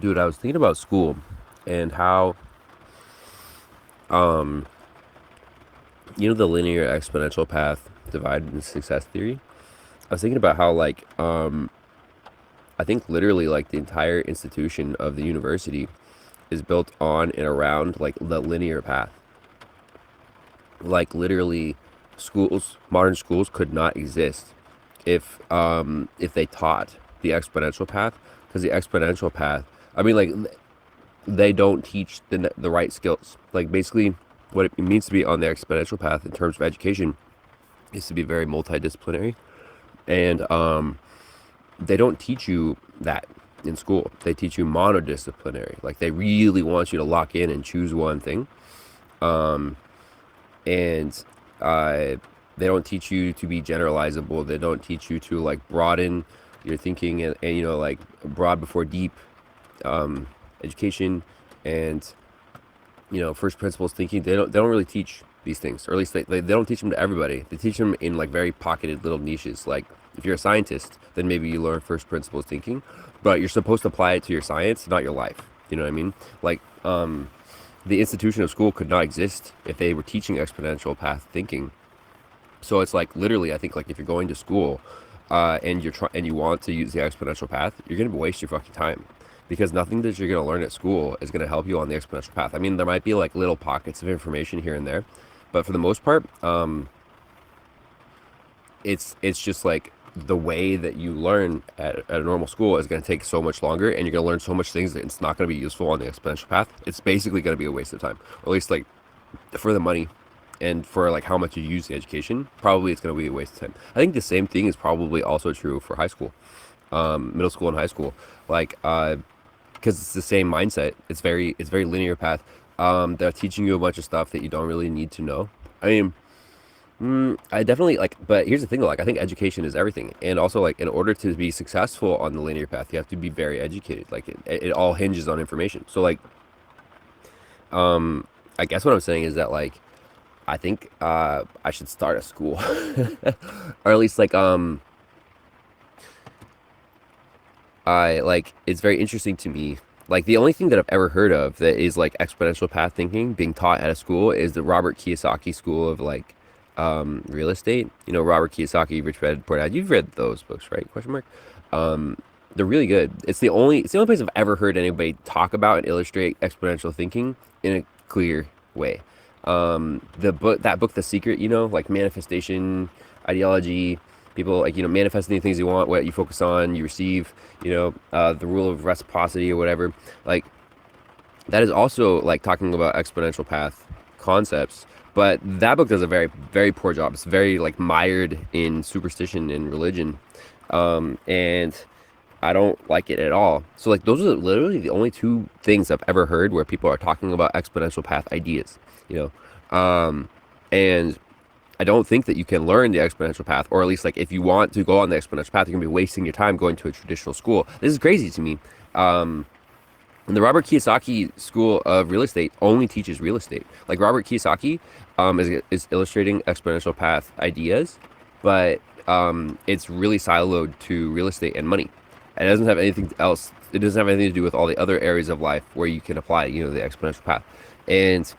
Dude, I was thinking about school and how, um, the linear exponential path divided in success theory. I was thinking about how, I think literally, like, the entire institution of the university is built on and around, like, the linear path. Like, literally, modern schools could not exist if they taught the exponential path, because the exponential path, I mean, like, they don't teach the right skills. Like, basically, what it means to be on the exponential path in terms of education is to be very multidisciplinary, and they don't teach you that in school. They teach you monodisciplinary. Like, they really want you to lock in and choose one thing, and uh, they don't teach you to be generalizable. They don't teach you to, like, broaden your thinking, and like, broad before deep education, and first principles thinking. They don't really teach these things, or at least they don't teach them to everybody. They teach them in, like, very pocketed little niches. Like, if you're a scientist, then maybe you learn first principles thinking, but you're supposed to apply it to your science, not your life. You know what I mean? Like, the institution of school could not exist if they were teaching exponential path thinking. So it's like, literally, I think, like, if you're going to school, and you want to use the exponential path, you're gonna waste your fucking time, because nothing that you're gonna learn at school is gonna help you on the exponential path. I mean, there might be, like, little pockets of information here and there, but for the most part, it's just like the way that you learn at a normal school is going to take so much longer, and you're going to learn so much things that it's not going to be useful on the exponential path. It's basically going to be a waste of time, or at least, like, for the money and for, like, how much you use the education. Probably it's going to be a waste of time. I think the same thing is probably also true for high school, middle school and high school, like, because it's the same mindset. It's very linear path. They're teaching you a bunch of stuff that you don't really need to know. I mean, I definitely, like, but here's the thing, though, like, I think education is everything, and also, like, in order to be successful on the linear path, you have to be very educated. Like, it all hinges on information. So, like, um, I guess what I'm saying is that, like, I think I should start a school, or at least, like, I like, it's very interesting to me. Like, the only thing that I've ever heard of that is, like, exponential path thinking being taught at a school is the Robert Kiyosaki school of, like, real estate. Robert Kiyosaki, Rich Dad Poor Dad. You've read those books, right? Question mark. Um, they're really good. It's the only place I've ever heard anybody talk about and illustrate exponential thinking in a clear way. The book, The Secret, like, manifestation, ideology, people, like, manifesting the things you want, what you focus on, you receive, the rule of reciprocity or whatever. Like, that is also, like, talking about exponential path concepts, but that book does a very, very poor job. It's very, like, mired in superstition and religion, and I don't like it at all. So, like, those are literally the only two things I've ever heard where people are talking about exponential path ideas, you and I don't think that you can learn the exponential path, or at least, like, if you want to go on the exponential path, you're gonna be wasting your time going to a traditional school. This is crazy to me. And the Robert Kiyosaki School of Real Estate only teaches real estate. Like, Robert Kiyosaki is illustrating exponential path ideas, but it's really siloed to real estate and money. It doesn't have anything else. It doesn't have anything to do with all the other areas of life where you can apply, the exponential path. And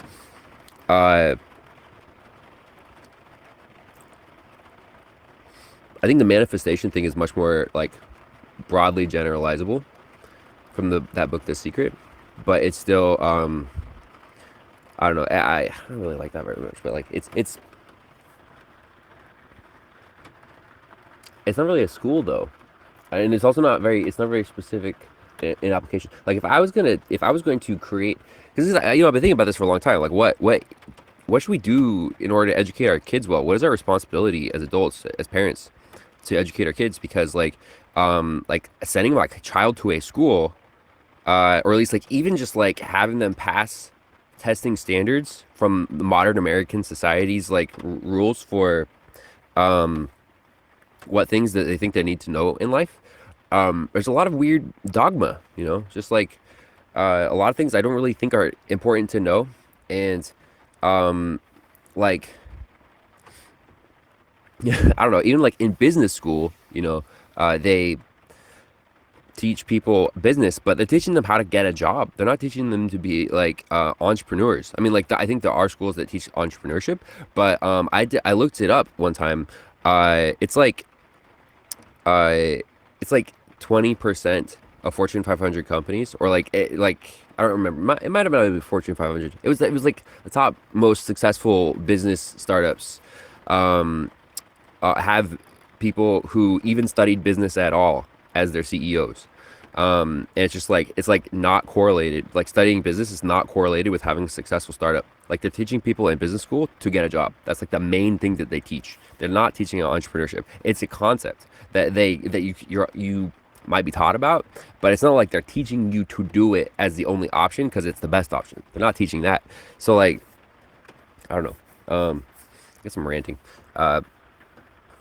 uh, I think the manifestation thing is much more, like, broadly generalizable from that book, The Secret, but it's still, I don't know. I don't really like that very much, but, like, it's not really a school, though, and it's not very specific in application. Like, if I was going to create, because I've been thinking about this for a long time. Like, what should we do in order to educate our kids well? What is our responsibility as adults, as parents, to educate our kids? Because, like, sending, like, a child to a school, or at least, like, even just, like, having them pass testing standards from the modern American society's, like, rules for um what things that they think they need to know in life. There's a lot of weird dogma, just, like, a lot of things I don't really think are important to know, and like, I don't know, even, like, in business school, they teach people business, but they're teaching them how to get a job. They're not teaching them to be like entrepreneurs. I mean, like I think there are schools that teach entrepreneurship, but I looked it up one time. It's like uh, it's like 20% of Fortune 500 companies, or like I don't remember. It might have been Fortune 500. It was like the top most successful business startups. Um, have people who even studied business at all as their CEOs. And it's just like it's like not correlated. Like studying business is not correlated with having a successful startup. Like they're teaching people in business school to get a job. That's like the main thing that they teach. They're not teaching entrepreneurship. It's a concept that you might be taught about, but it's not like they're teaching you to do it as the only option because it's the best option. They're not teaching that. So like I don't know. I guess I'm ranting. Uh,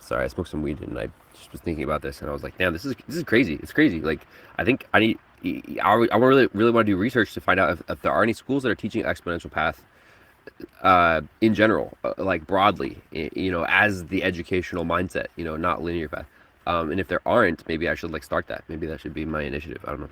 Sorry, I smoked some weed and I just was thinking about this and I was like, damn, this is crazy. It's crazy. Like, I think I need, I really want to do research to find out if there are any schools that are teaching exponential path in general, like broadly, as the educational mindset, not linear path. And if there aren't, maybe I should like start that. Maybe that should be my initiative. I don't know.